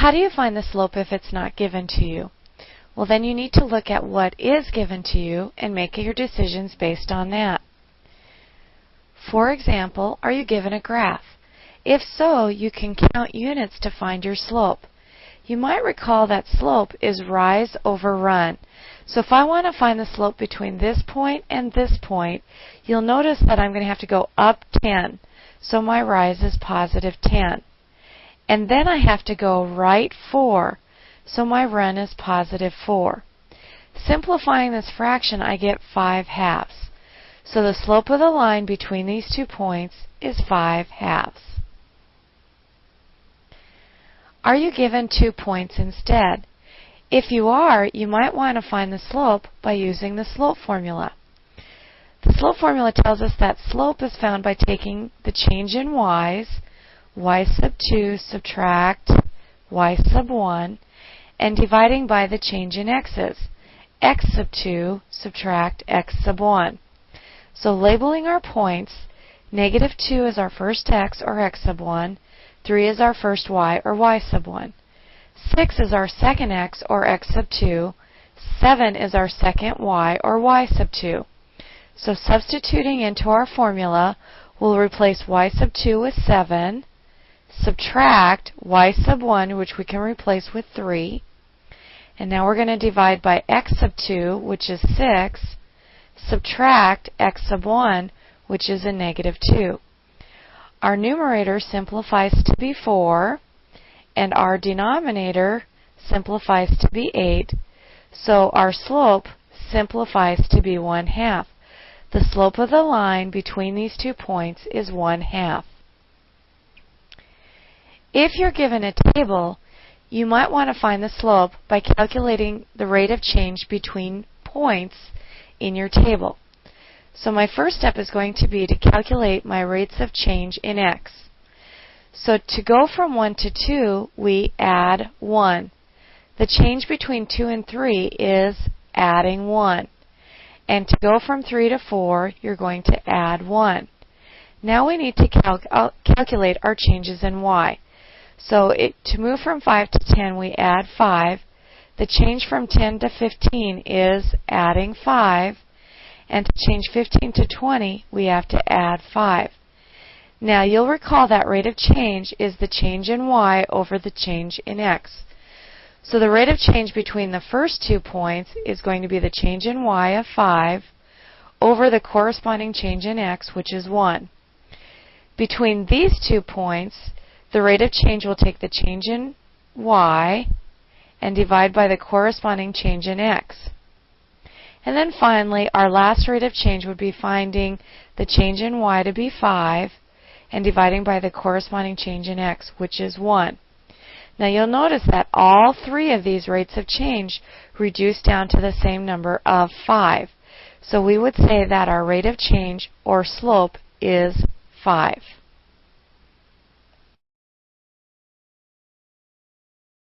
How do you find the slope if it's not given to you? Well, then you need to look at what is given to you and make your decisions based on that. For example, are you given a graph? If so, you can count units to find your slope. You might recall that slope is rise over run. So if I want to find the slope between this point and this point, you'll notice that I'm going to have to go up 10. So my rise is positive 10. And then I have to go right 4. So my run is positive 4. Simplifying this fraction, I get 5/2. So the slope of the line between these 2 points is 5/2. Are you given 2 points instead? If you are, you might want to find the slope by using the slope formula. The slope formula tells us that slope is found by taking the change in y's, y sub 2 subtract y sub 1, and dividing by the change in x's, x sub 2 subtract x sub 1. So labeling our points, negative 2 is our first x or x sub 1, 3 is our first y or y sub 1. 6 is our second x or x sub 2. 7 is our second y or y sub 2. So substituting into our formula, we'll replace y sub 2 with 7, subtract y sub 1, which we can replace with 3. And now we're going to divide by x sub 2, which is 6, subtract x sub 1, which is a negative 2. Our numerator simplifies to be 4, and our denominator simplifies to be 8, so our slope simplifies to be 1/2. The slope of the line between these 2 points is 1/2. If you're given a table, you might want to find the slope by calculating the rate of change between points in your table. So my first step is going to be to calculate my rates of change in x. So to go from 1 to 2, we add 1. The change between 2 and 3 is adding 1. And to go from 3 to 4, you're going to add 1. Now we need to calculate our changes in y. So to move from 5 to 10, we add 5. The change from 10 to 15 is adding 5. And to change 15 to 20, we have to add 5. Now you'll recall that rate of change is the change in y over the change in x. So the rate of change between the first 2 points is going to be the change in y of 5 over the corresponding change in x, which is 1. Between these 2 points, the rate of change will take the change in y and divide by the corresponding change in x. And then finally, our last rate of change would be finding the change in y to be 5 and dividing by the corresponding change in x, which is 1. Now you'll notice that all 3 of these rates of change reduce down to the same number of 5. So we would say that our rate of change, or slope, is 5.